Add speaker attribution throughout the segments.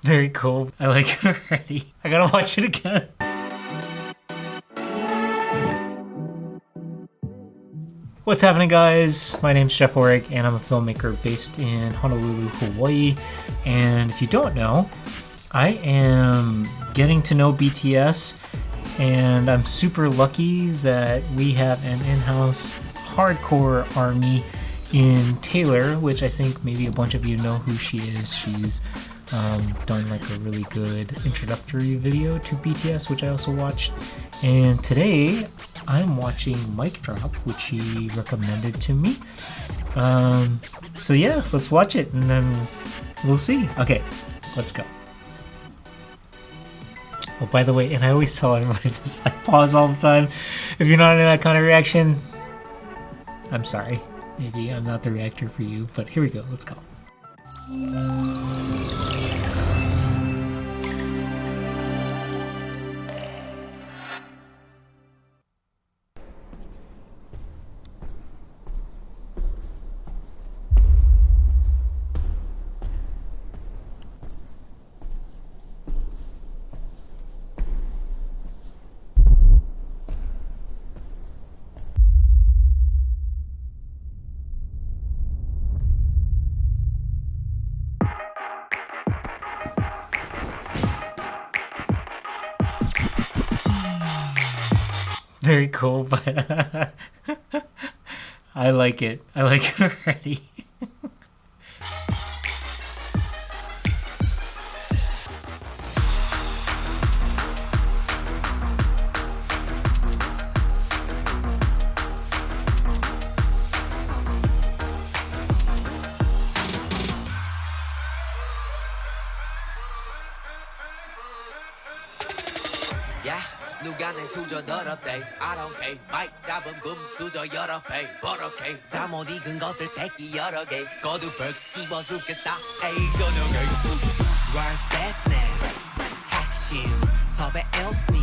Speaker 1: Very cool. I like it already. I gotta watch it again. What's happening, guys? My name's Chef Orig, and I'm a filmmaker based in Honolulu, Hawaii. And if you don't know, I am getting to know BTS, and I'm super lucky that we have an in-house hardcore army in Taylor, which I think maybe a bunch of you know who she is. She's done like a really good introductory video to BTS, which I also watched. And today I'm watching Mic Drop, which she recommended to me. So yeah, let's watch it and then we'll see. Okay, let's go. Oh, by the way, and I always tell everybody this, I pause all the time. If you're not in that kind of reaction, I'm sorry. Maybe I'm not the reactor for you, but here we go. Let's go. Very cool, but I like it. I like it already.
Speaker 2: 누가 내 수저 더럽대 I don't care 마이크 잡은 금 수저 여러 배 버럭해 잠못 익은 것들 새끼 여러 개 거두벌 씹어 죽겠어 에이 저녁에 Work best man 핵심 섭외 일스니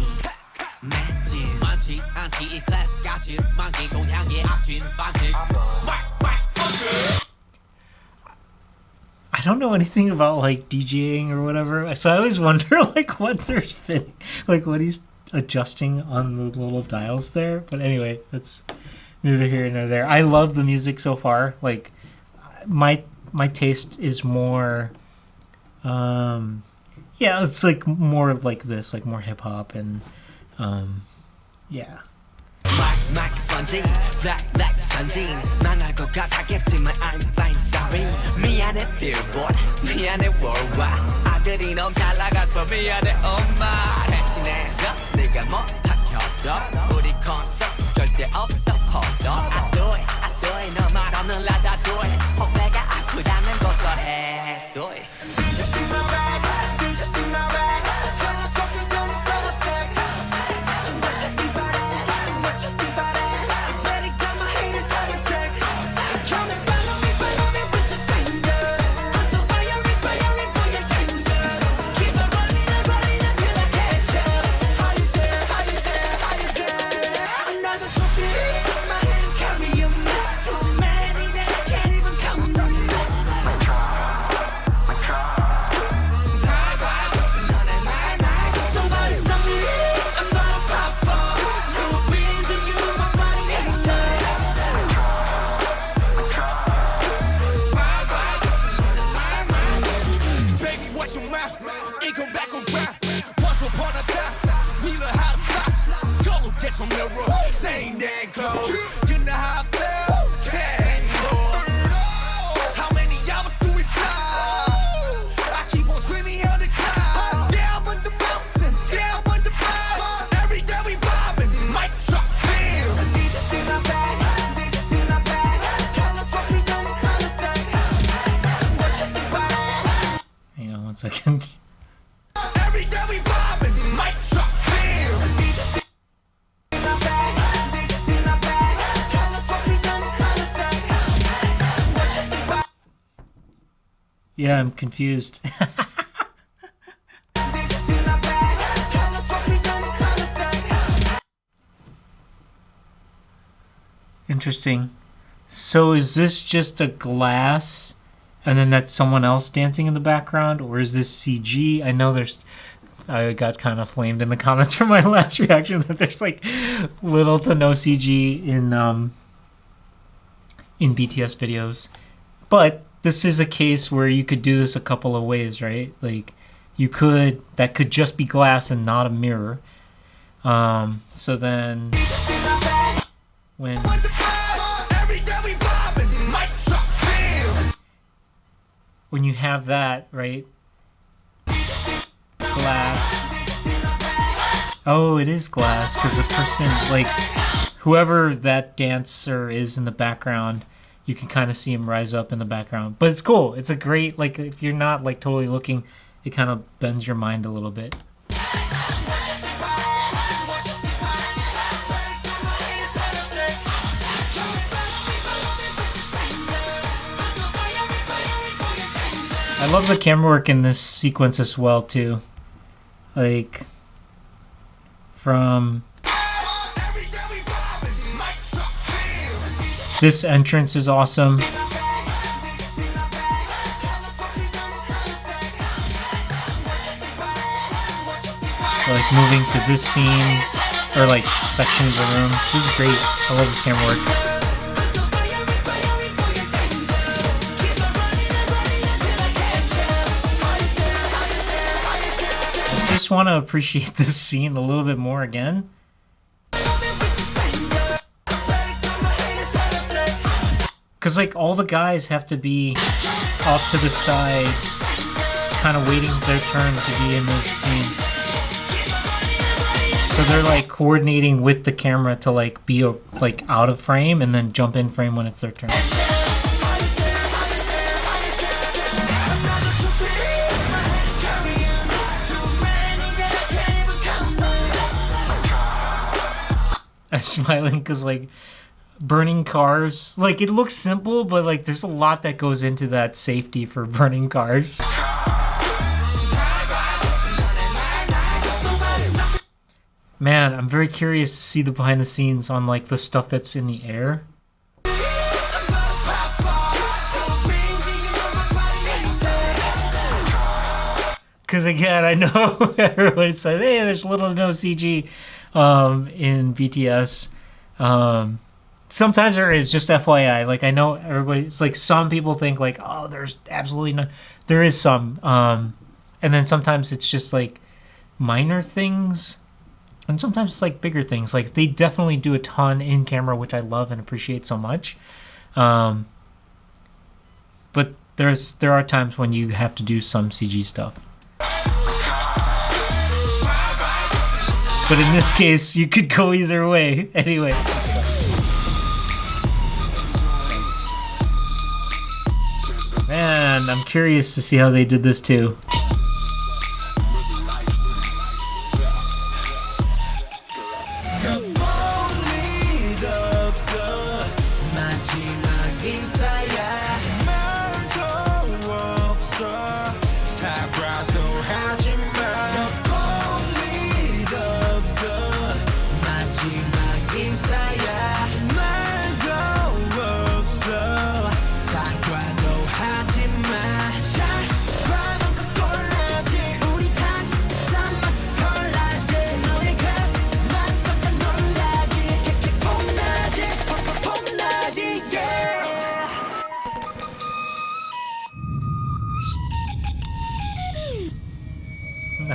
Speaker 2: 맷진 많지 않지 이 클래스 같이 만기 종향의 악진 반칙
Speaker 1: I don't know anything about like DJing or whatever, so I always wonder like what they're spinning, like what he's adjusting on the little dials there. But anyway, that's neither here nor there. I love the music so far. Like my taste is more yeah, it's like more like this, like more hip hop and yeah.
Speaker 2: Mac 번진 black 전진 난 알 것 같았겠지만 I'm fine sorry 미안해 billboard 미안해 worldwide 아들이 너무 잘 나가서 미안해 엄마 대신해줘 네가 못하켜도 우리 콘서트 절대 없어 hold on I do it 너 말 없는 라다 do it 혹내가 아프다면 고소해 so it Did you see my bag? Did you see my bag? Sell a coffee, sell a bag What you think about it? What you think about it? Better got my haters on the sick Come and follow me with your singer I'm so fiery for your tender Keep on running until I catch up How you there, how you there, how you there Another trophy, my hands carry them Too many that I can't even count them Somebody stop me, I'm not a pop-up Too busy, you know my body ain't done Baby, watch your mouth, it come back around Once upon a time, we learned how to fly Go look at your mirror, same damn clothes You know how I feel, can't go How many hours do we fly? I keep on dreaming of the cloud Down on the mountain, down on the bar Every day we vibing, mic drop, bam Did you see my bag? Did you see my bag? Hella trophies on the side of that What you think about it?
Speaker 1: Hang on one second.
Speaker 2: Every day we vibing, mic drop, bam Did you see my bag? Did you see my bag? Hella trophies on the side of that What you think about it?
Speaker 1: Yeah, I'm confused.
Speaker 2: Did you see my bag? Hella trophies on the side of that
Speaker 1: Interesting. So is this just a glass and then that's someone else dancing in the background, or is this CG? I got kind of flamed in the comments from my last reaction that there's like little to no CG in BTS videos. But this is a case where you could do this a couple of ways, right? Like that could just be glass and not a mirror. So then when you have that, right? Glass. Oh, it is glass because the person, like, whoever that dancer is in the background, you can kind of see him rise up in the background. But it's cool. It's a great, like, if you're not like totally looking, it kind of bends your mind a little bit. I love the camera work in this sequence as well too. Like from this entrance is awesome. So like moving to this scene or like section of the room. This is great. I love this camera work. I just want to appreciate this scene a little bit more again. Because like all the guys have to be off to the side, kind of waiting their turn to be in this scene. So they're like coordinating with the camera to like be like out of frame and then jump in frame when it's their turn. I'm smiling because like burning cars, like it looks simple, but like there's a lot that goes into that safety for burning cars. Man, I'm very curious to see the behind the scenes on like the stuff that's in the air. Because again, I know everyone says, hey, there's little to no CG in BTS. Sometimes there is, just FYI. Like I know everybody's like, some people think like, oh, there's absolutely no. There is some, and then sometimes it's just like minor things. And sometimes it's like bigger things. Like they definitely do a ton in camera, which I love and appreciate so much. But there are times when you have to do some CG stuff. But in this case, you could go either way. Anyway. Man, I'm curious to see how they did this too.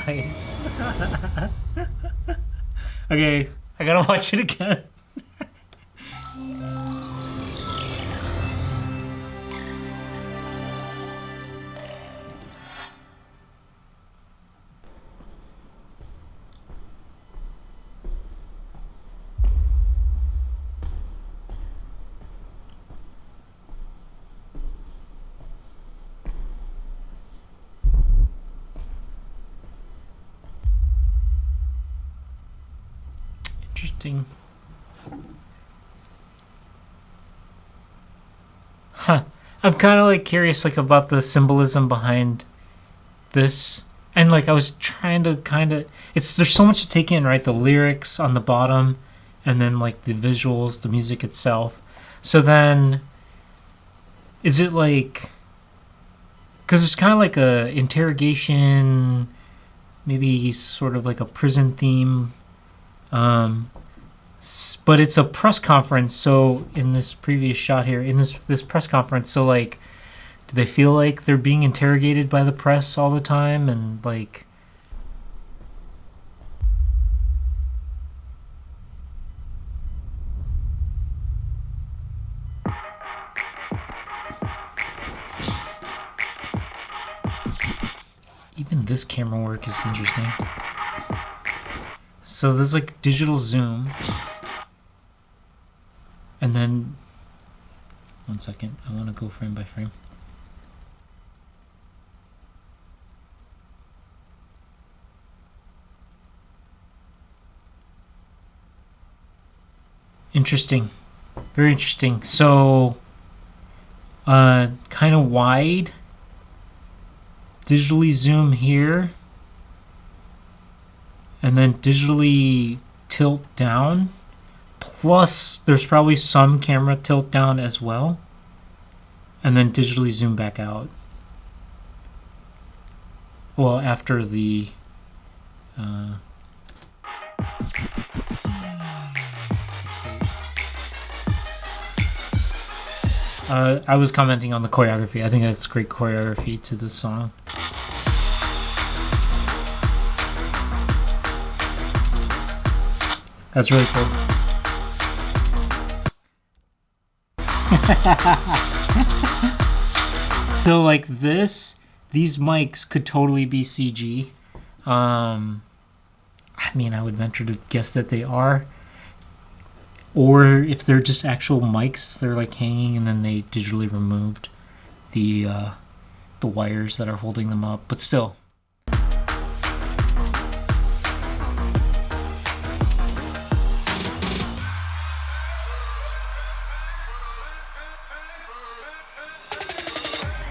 Speaker 1: Nice. Okay, I gotta watch it again. Interesting. Huh. I'm kind of like curious like about the symbolism behind this. And like I was trying to kind of, there's so much to take in, right? The lyrics on the bottom and then like the visuals, the music itself. So then is it like because it's kind of like a interrogation, maybe sort of like a prison theme. But it's a press conference. So in this previous shot here, in this press conference, so like, do they feel like they're being interrogated by the press all the time? And like, even this camera work is interesting. So there's like digital zoom. And then, one second, I want to go frame by frame. Interesting. Very interesting. So, kind of wide. Digitally zoom here. And then digitally tilt down. Plus, there's probably some camera tilt down as well. And then digitally zoom back out. Well, after the... I was commenting on the choreography. I think that's great choreography to this song. That's really cool. So like these mics could totally be CG. I mean, I would venture to guess that they are. Or if they're just actual mics, they're like hanging and then they digitally removed the wires that are holding them up. But still.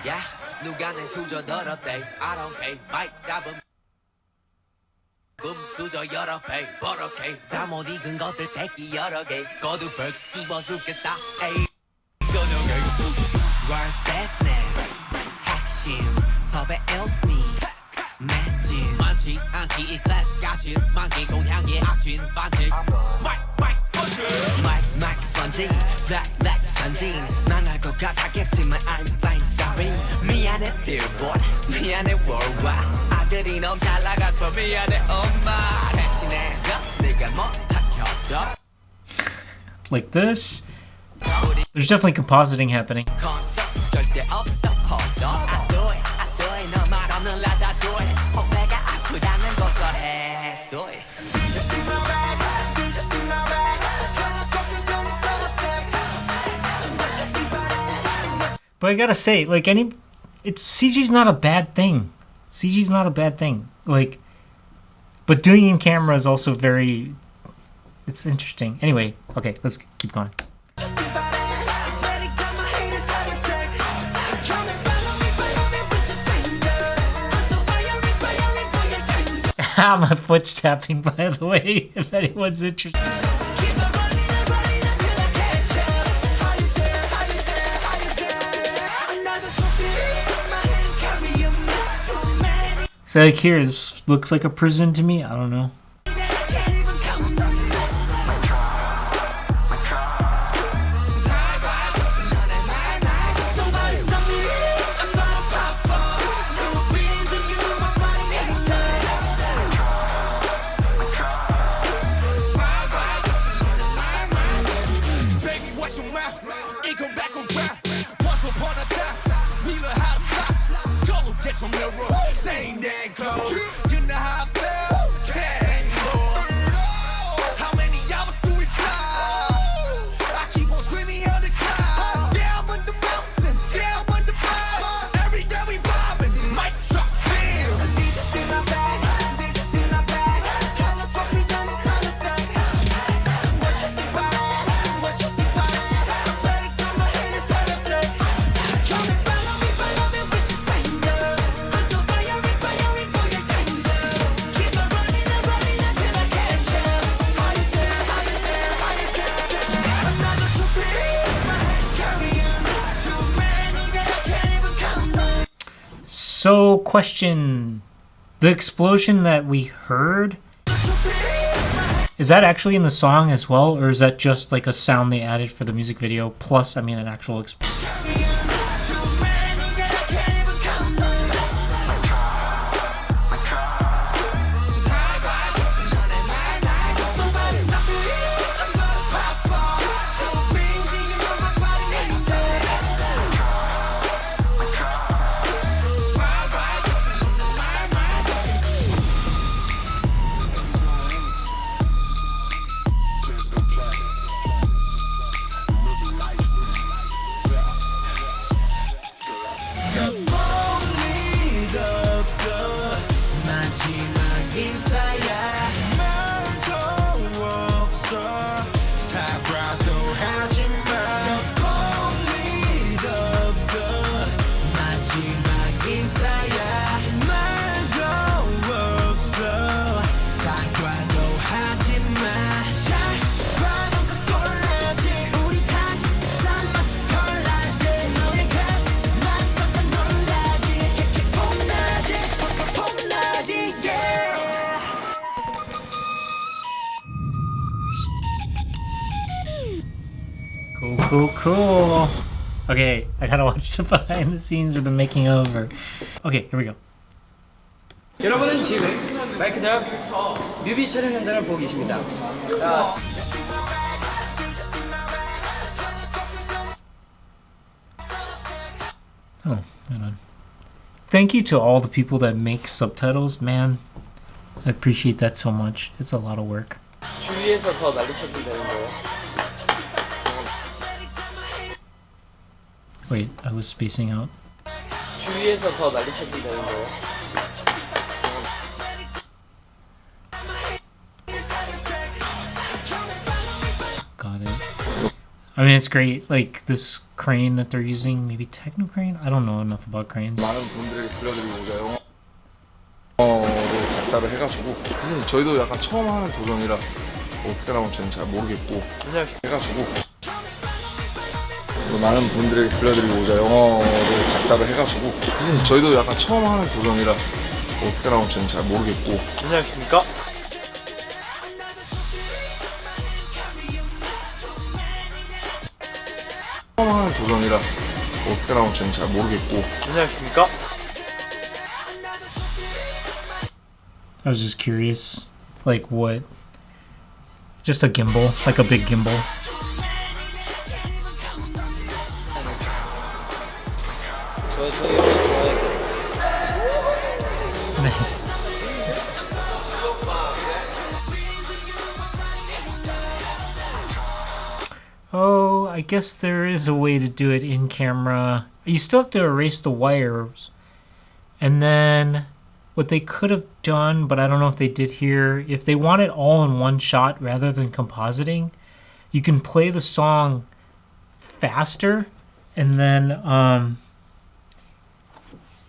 Speaker 2: Yeah, 누가 내 수저 더럽대 I don't care 마이크 잡음 수저 여러 배 버럭해 잠못 익은 것들 새끼 여러 개 거두벌 씹어 죽겠다 에이 꺼내게 Work best man 핵심 섭외 els니 맷진 많지 않지 이 클래스 같이 많기 종향의 악진 반칙 마이크 번지 블랙 던진 망할 것 같았겠지만 I'm fine sorry 미안해 billboard 미안해 worldwide 아들이 너무 잘 나가서 미안해 엄마 대신해줘 네가 못한 협력
Speaker 1: Like this. There's definitely compositing happening.
Speaker 2: 절대 없어 hold on I do it 너 말 없는 라다 do it 호배가 아프다는 고소해 소리
Speaker 1: But I gotta say, like CG's not a bad thing. CG's not a bad thing. Like, but doing in camera is also very. It's interesting. Anyway, okay, let's keep going. My foot's tapping, by the way, if anyone's interested. So like here, this looks like a prison to me. I don't know.
Speaker 2: Same damn clothes, you know how I feel.
Speaker 1: So, question: the explosion that we heard, is that actually in the song as well, or is that just like a sound they added for the music video plus, I mean, an actual explosion? Cool. Okay, I gotta watch the behind the scenes or the making of. Okay, here we go.
Speaker 3: 여러분은 지금 마이크 앞 뮤비 촬영 현장을 보고 계십니다.
Speaker 1: Oh, hold on. Thank you to all the people that make subtitles, man. I appreciate that so much. It's a lot of work.
Speaker 3: 주위에서 더 난리 쳐도 되는 거예요.
Speaker 1: Wait, I was spacing out.
Speaker 3: 주위에서 더 난리 쳐도 되는 거예요.
Speaker 1: Got it. I mean, it's great. Like this crane that they're using, maybe techno crane. I don't know enough about cranes.
Speaker 4: 많은 분들에게 들려드리고자 영어를 작사를 해가지고 사실 저희도 약간 처음 하는 도전이라 어떻게 나올지 저는 잘 모르겠고 그냥 해가지고 많은 분들에게 들려드리고자 영어를 작사를 해가지고 사실 저희도 약간 처음 하는 도전이라 어떻게 나올지 저는 잘 모르겠고 안녕하십니까? 처음 하는 도전이라 어떻게 나올지 저는 잘 모르겠고 안녕하십니까?
Speaker 1: I was just curious, like what? Just a gimbal, like a big gimbal.
Speaker 3: 저 이거 좋아해서.
Speaker 1: Nice. Oh, I guess there is a way to do it in camera. You still have to erase the wires. And then what they could have done, but I don't know if they did here, if they want it all in one shot rather than compositing, you can play the song faster and then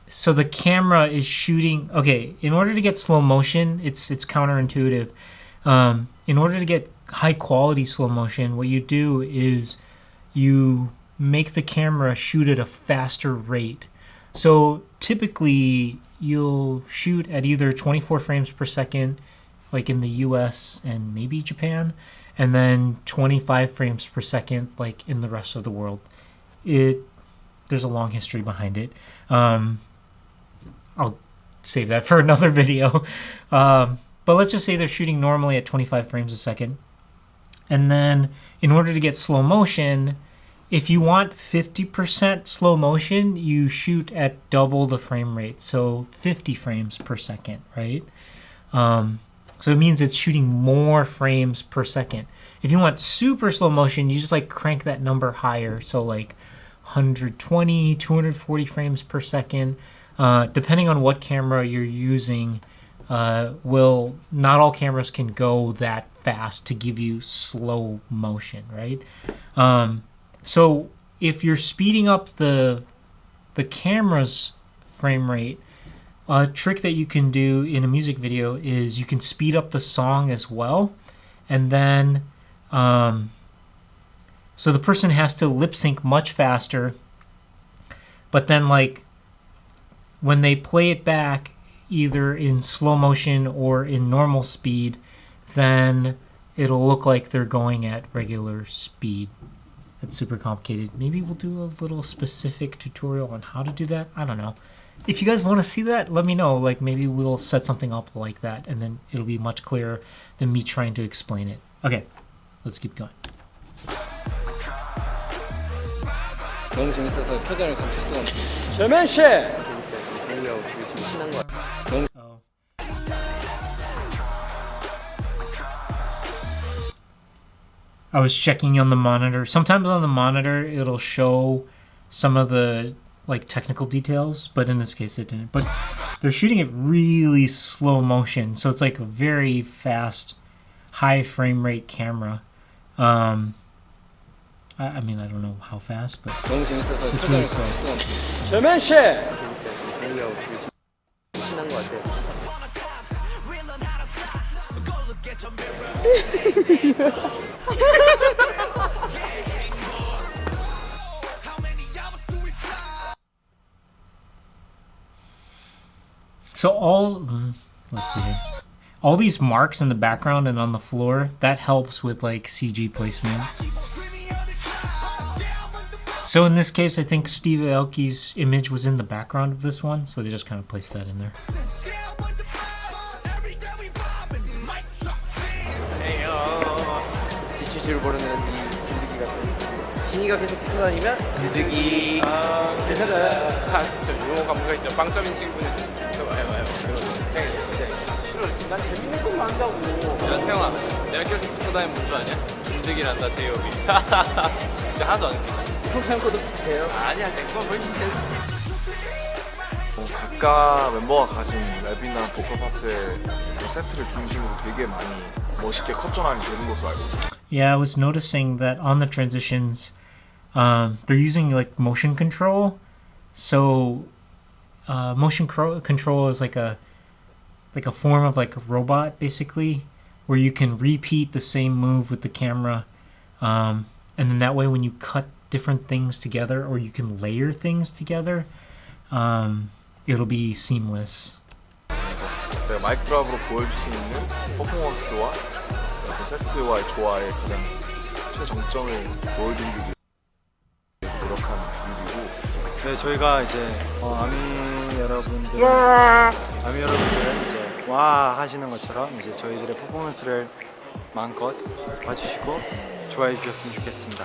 Speaker 1: so the camera is shooting. Okay, in order to get slow motion, it's counterintuitive. In order to get high quality slow motion, what you do is you make the camera shoot at a faster rate. So typically you'll shoot at either 24 frames per second, like in the US and maybe Japan, and then 25 frames per second, like in the rest of the world. There's a long history behind it. I'll save that for another video. But let's just say they're shooting normally at 25 frames a second. And then in order to get slow motion, if you want 50% slow motion, you shoot at double the frame rate. So 50 frames per second, right? So it means it's shooting more frames per second. If you want super slow motion, you just like crank that number higher. So like 120, 240 frames per second. Depending on what camera you're using, not all cameras can go that fast to give you slow motion, right? So if you're speeding up the camera's frame rate, a trick that you can do in a music video is you can speed up the song as well, and then so the person has to lip sync much faster, but then like when they play it back, either in slow motion or in normal speed, then it'll look like they're going at regular speed. It's super complicated. Maybe we'll do a little specific tutorial on how to do that. I don't know. If you guys want to see that, let me know. Like, maybe we'll set something up like that, and then it'll be much clearer than me trying to explain it. Okay, let's keep going.
Speaker 3: 너무 재밌어서 표정을 감출 수가 없어요. 절면씨! 재밌네요. 되게 지금 신난 것 같아요.
Speaker 1: Oh. I was checking on the monitor. Sometimes on the monitor it'll show some of the like technical details, but in this case it didn't. But they're shooting it really slow motion, so it's like a very fast, high frame rate camera. I mean, I don't know how fast, but
Speaker 3: 너무 재밌어서
Speaker 1: it's
Speaker 3: 표정을
Speaker 1: really
Speaker 3: 감출
Speaker 1: slow.
Speaker 3: 수가 없어요. 절면씨! 재밌네요. 되게 지금 신난 것 같아요.
Speaker 1: So let's see here. All these marks in the background and on the floor, that helps with like CG placement. So in this case, I think Steve Aoki's image was in the background of this one, so they just kind of placed that in there.
Speaker 3: 지치지를 모르는 이 진드기 같은 신이가 계속 붙어다니면 진드기 괜찮아요.
Speaker 5: 용어 감각 있죠. 빵점 인식 분이 와요.
Speaker 3: 난 재밌는 것만 한다고.
Speaker 5: 야 태영아, 내가 계속 붙어다니면 뭔 줄 아냐? 진득이란다 제이홉이. 진짜 하나도 안 웃기다.
Speaker 3: 평소한 것도 비슷해요.
Speaker 5: 아니야, 내 거만 훨씬 재밌지.
Speaker 4: 각각 멤버가 가진 랩이나 보컬 파트의 세트를 중심으로 되게 많이 멋있게 컷전하게 되는 것으로 알고 있어요.
Speaker 1: Yeah, I was noticing that on the transitions, they're using like motion control. So, motion control is like a form of like a robot, basically, where you can repeat the same move with the camera, and then that way when you cut different things together, or you can layer things together, it'll be seamless.
Speaker 4: 그래서 내가 마이크 드랍으로 보여줄 수 있는 퍼포먼스와 그 세트와의 조화의 가장 최정점을 보여드리기 위해 노력한 뮤비고.
Speaker 6: 네, 저희가 이제 아미 여러분들 이제 와 하시는 것처럼 이제 저희들의 퍼포먼스를 마음껏 봐주시고 좋아해 주셨으면 좋겠습니다.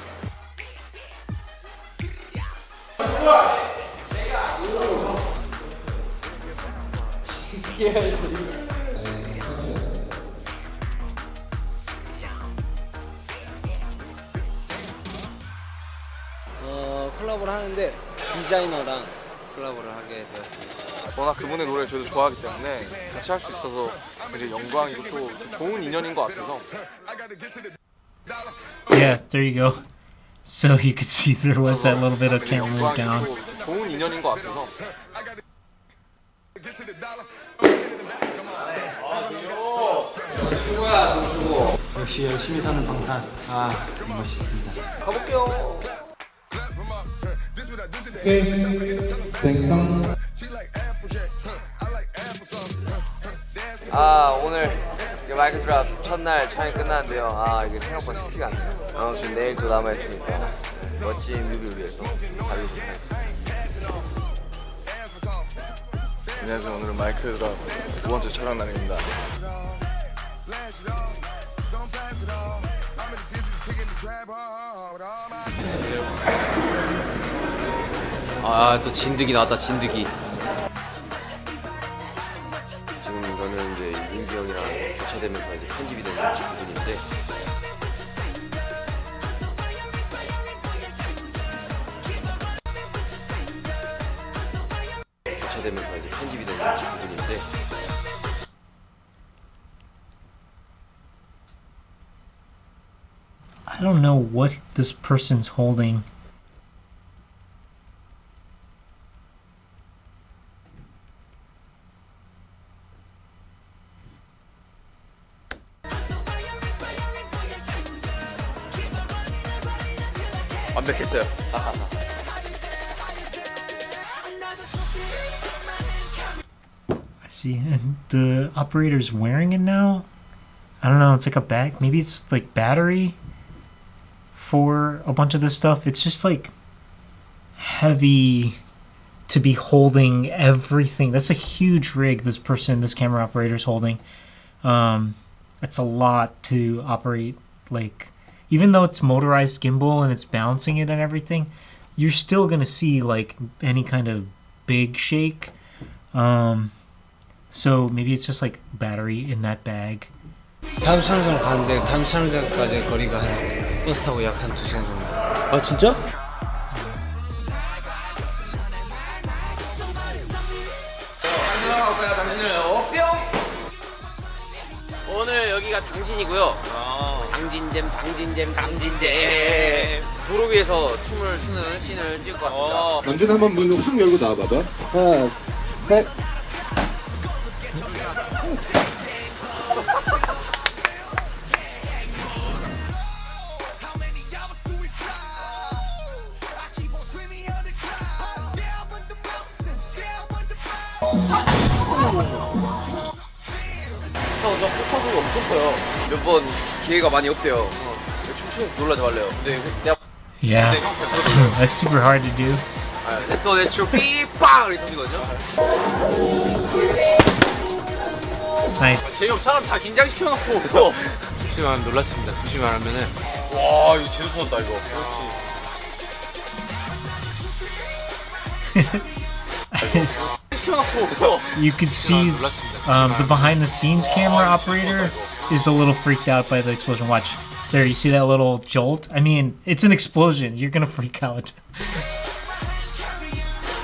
Speaker 3: 콜라보를 하는데 디자이너랑 콜라보를 하게 되었습니다.
Speaker 4: 워낙 그분의 노래를 저도 좋아하기 때문에 같이 할 수 있어서 굉장히 영광이고 또 좋은 인연인 것 같아서.
Speaker 1: Yeah, there you go. So you could see there was that little bit of camera move down.
Speaker 4: 영광이고 좋은 인연인 것 같아서.
Speaker 6: 역시 열심히 사는 방탄. 멋있습니다.
Speaker 3: 가볼게요. 오늘 이제 마이크 드랍 첫날 촬영 끝났는데요. 이게 생각보다 쉽지가 않네요. 아무튼 내일 또 남아있으니까 멋진 뮤비를 위해서 달리도록 하겠습니다.
Speaker 4: 안녕하세요. 오늘은 마이크 드랍 두 번째 촬영 날입니다.
Speaker 3: 또 진드기 나왔다. 진드기. 지금 저는 이제 윤기 형이랑 교차되면서 이제 편집이 되는 부분인데 교차되면서 이제 편집이 되는 부분인데
Speaker 1: I don't know what this person's holding.
Speaker 3: 완벽했어요.
Speaker 1: see, and the operator's wearing it now. I don't know, it's like a bag. Maybe it's like battery for a bunch of this stuff. It's just like heavy to be holding everything. That's a huge rig this camera operator's holding. It's a lot to operate. Like, even though it's motorized gimbal and it's balancing it and everything, you're still gonna see like any kind of big shake. So maybe it's just like battery in that bag.
Speaker 7: 다음 촬영장 가는데 다음 촬영장까지 거리가 한 버스 타고 약 한 2시간 정도.
Speaker 5: 아 진짜?
Speaker 3: 오늘 여기가 당진이고요. 당진잼. 도로 위에서 춤을 추는 씬을 찍을 것 같습니다.
Speaker 8: 남준 한번 문 확 열고 나와봐봐. 하나, 셋.
Speaker 3: 폭파도가 엄청 커요. 몇 번 기회가 많이 없대요. 춤추면서 놀라지 말래요. 근데 내가
Speaker 1: Yeah, that's super hard to do.
Speaker 3: 됐어 내 춤 삐빵 이렇게 던지거든요.
Speaker 1: Nice.
Speaker 5: 제이홉 사람 다 긴장시켜놓고 조심하면 놀랐습니다. 조심만 하면은
Speaker 4: 와 이거 제대로 터졌다 이거.
Speaker 1: You could see the behind the scenes camera operator is a little freaked out by the explosion. Watch. There, you see that little jolt? I mean, it's an explosion. You're gonna freak out.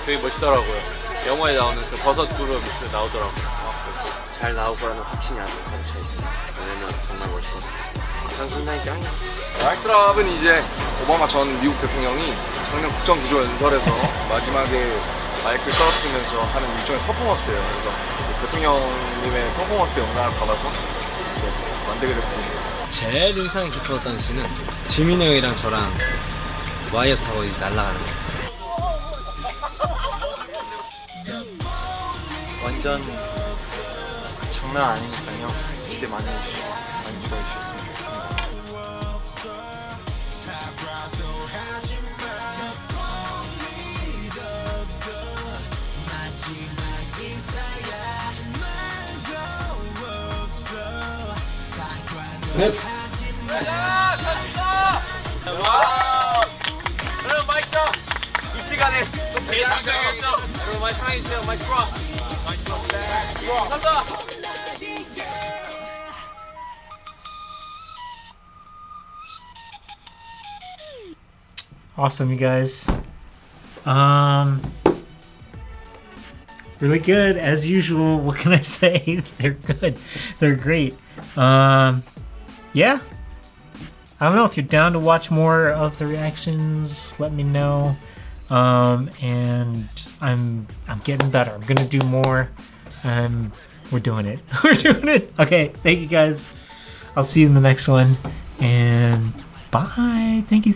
Speaker 5: 되게 멋있더라고요. 영화에 나오는 그 버섯 구름 그 나오더라고요.
Speaker 3: 잘 나올 거라는 확신이 아주 가득 차 있습니다. 왜냐면 정말 멋있거든요. 장순나이 짱이야.
Speaker 4: 마이크랍은 이제 오바마 전 미국 대통령이 작년 국정기조연설에서 마지막에 마이크를 떨어뜨리면서 하는 일종의 퍼포먼스예요. 그래서 대통령님의 퍼포먼스 영향을 받아서 이렇게 만들게 됐거든요.
Speaker 7: 제일 인상 깊었던 씬은 지민이 형이랑 저랑 와이어 타고 이제 날아가는 거.
Speaker 6: 완전 장난 아니니까요. 기대 많이 해주시고 많이 좋아해주셨으면 좋겠습니다.
Speaker 5: 여러분 마이크 이 시간에 좀 되게 당장했죠. 여러분 마이크 사랑해주세요. 마이크 들어와. 감사합니다.
Speaker 1: Awesome, you guys. Really good as usual. What can I say? They're good. They're great. Yeah. I don't know if you're down to watch more of the reactions. Let me know. And I'm getting better. I'm gonna do more. We're doing it. We're doing it. Okay. Thank you guys. I'll see you in the next one. And bye. Thank you.